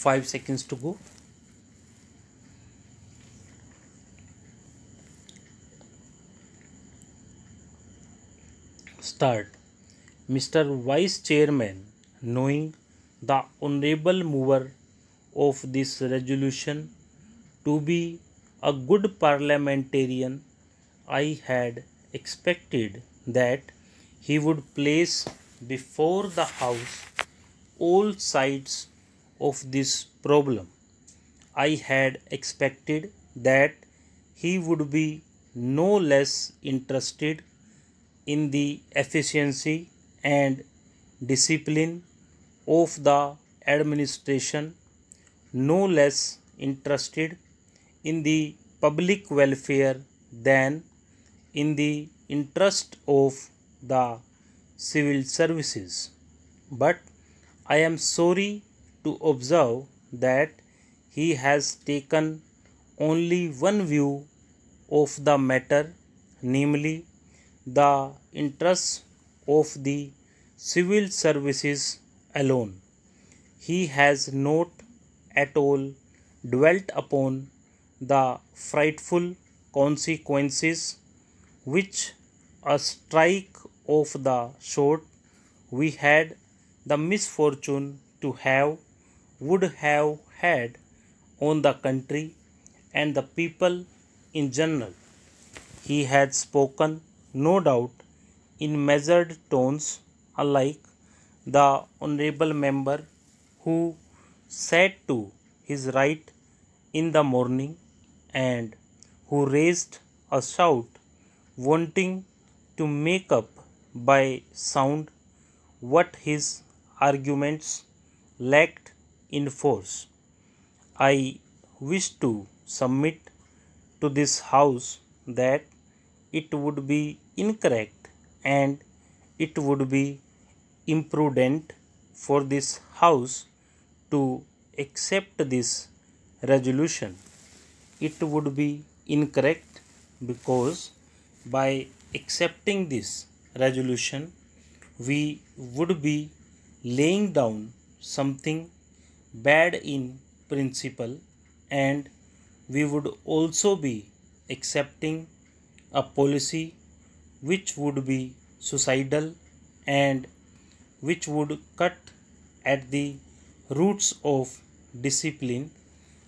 5 seconds to go. Start. Mr. Vice Chairman, knowing the honorable mover of this resolution to be a good parliamentarian, I had expected that he would place before the House all sides of this problem. I had expected that he would be no less interested in the efficiency and discipline of the administration, no less interested in the public welfare than in the interest of the civil services. But I am sorry to observe that he has taken only one view of the matter, namely the interests of the civil services alone. He has not at all dwelt upon the frightful consequences which a strike of the sort we had the misfortune to have would have had on the country and the people in general. He had spoken, no doubt, in measured tones, unlike the honorable member who sat to his right in the morning and who raised a shout wanting to make up by sound what his arguments lacked in force. I wish to submit to this House that it would be incorrect and it would be imprudent for this House to accept this resolution. It would be incorrect because by accepting this resolution, we would be laying down something bad in principle, and we would also be accepting a policy which would be suicidal and which would cut at the roots of discipline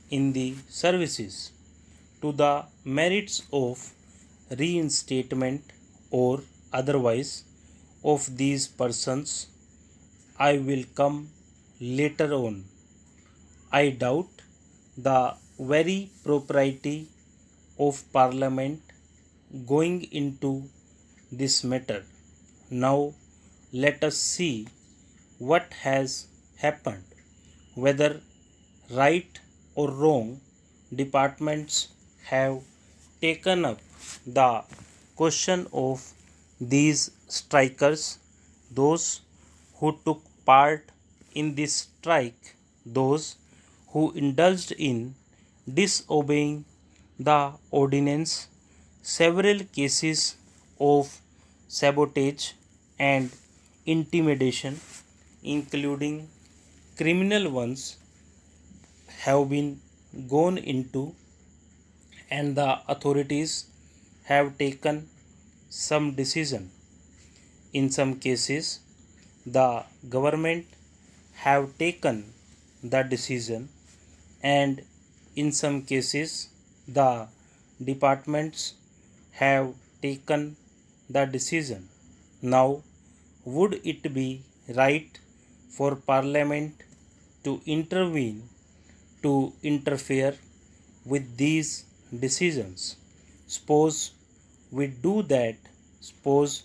in the services to the merits of reinstatement or otherwise of these persons. I will come later on. I doubt the very propriety of Parliament going into this matter. Now let us see what has happened. Whether right or wrong, departments have taken up the question of these strikers, those who took part in this strike, those who indulged in disobeying the ordinance, several cases of sabotage and intimidation, including criminal ones, have been gone into, and the authorities have taken some decision. In some cases, the government have taken the decision, and in some cases, the departments have taken the decision. Now, would it be right for Parliament to intervene, to interfere with these decisions? Suppose we do that. Suppose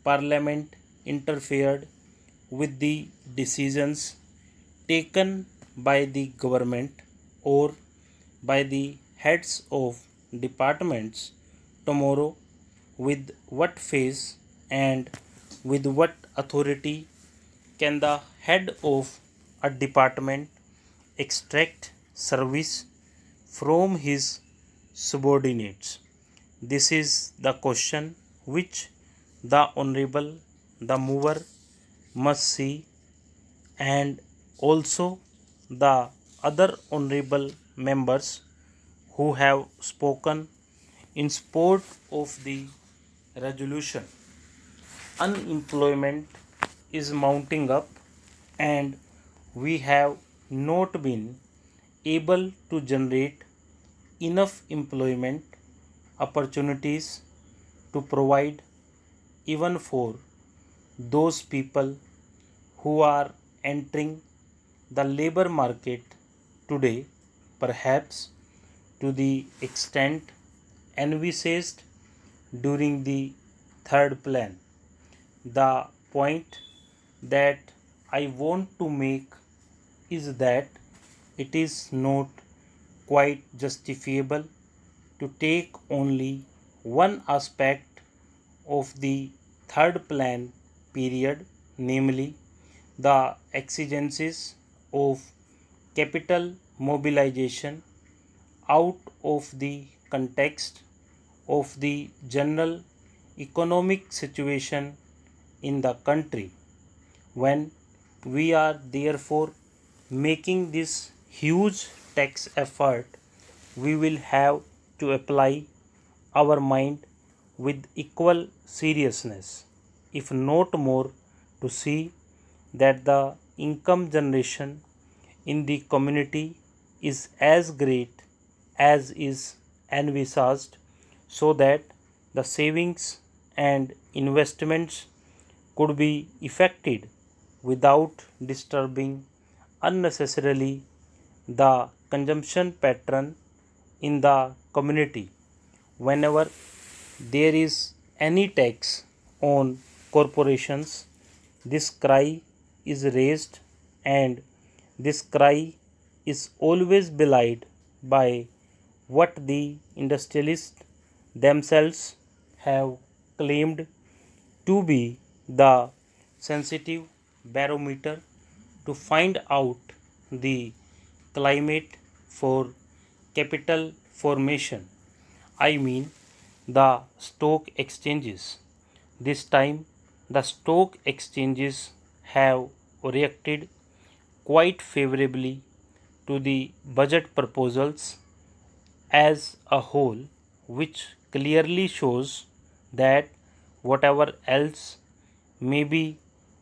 Parliament interfered with the decisions taken by the government or by the heads of departments tomorrow. With what face and with what authority can the head of a department extract service from his subordinates? This is the question which the honorable, the mover, must see, and also the other honorable members who have spoken in support of the resolution. Unemployment is mounting up, and we have not been able to generate enough employment opportunities to provide even for those people who are entering the labor market today, perhaps to the extent envisaged during the third plan. The point that I want to make is that it is not quite justifiable to take only one aspect of the third plan period, namely the exigencies of capital mobilization, out of the context of the general economic situation in the country. When we are therefore making this huge tax effort, we will have to apply our mind with equal seriousness, if not more, to see that the income generation in the community is as great as is envisaged, so that the savings and investments could be effected without disturbing unnecessarily the consumption pattern in the community. Whenever there is any tax on corporations, this cry is raised, and this cry is always belied by what the industrialists themselves have claimed to be the sensitive barometer to find out the climate for capital formation. I mean the stock exchanges. This time the stock exchanges have reacted quite favorably to the budget proposals as a whole, which clearly shows that whatever else may be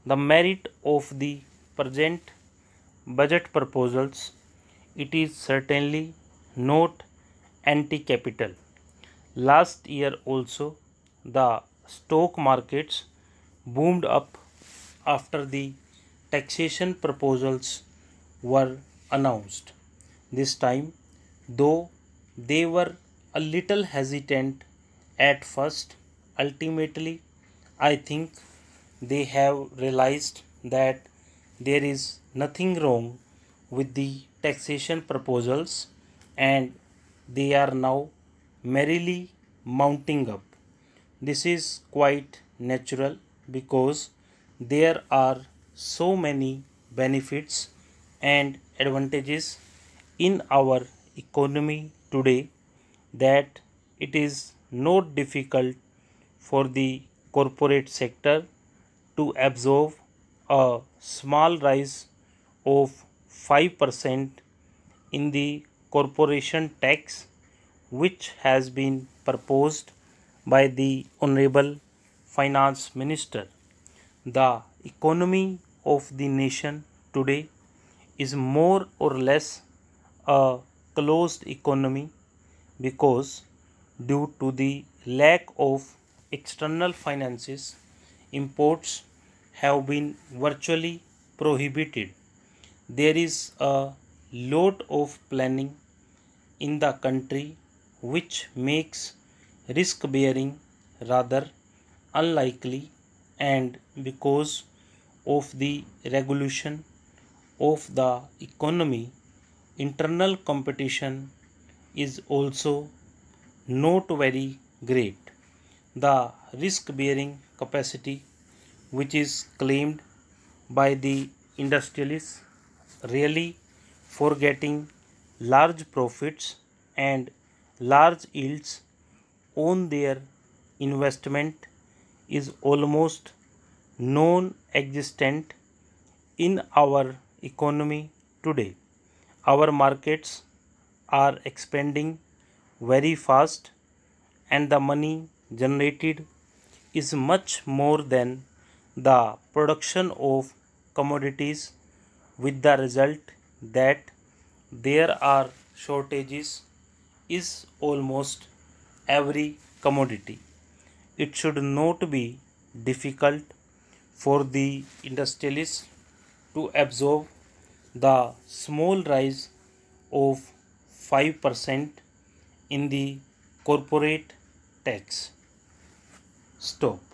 the merit of the present budget proposals, it is certainly not anti capital. Last year also, the stock markets boomed up after the taxation proposals were announced. This time, though they were a little hesitant at first, ultimately I think they have realized that there is nothing wrong with the taxation proposals, and they are now merrily mounting up. This is quite natural because there are so many benefits and advantages in our economy today that it is not difficult for the corporate sector to absorb a small rise of 5% in the corporation tax, which has been proposed by the Honorable Finance Minister. The economy of the nation today is more or less a closed economy because, due to the lack of external finances, imports have been virtually prohibited. There is a lot of planning in the country which makes risk bearing rather unlikely, and because of the regulation of the economy, internal competition is also not very great. The risk bearing capacity, which is claimed by the industrialists, really for getting large profits and large yields on their investment, is almost non existent in our economy today. Our markets are expanding very fast, and the money generated is much more than the production of commodities, with the result that there are shortages is almost every commodity. It should not be difficult for the industrialists to absorb the small rise of 5% in the corporate tax. Stop.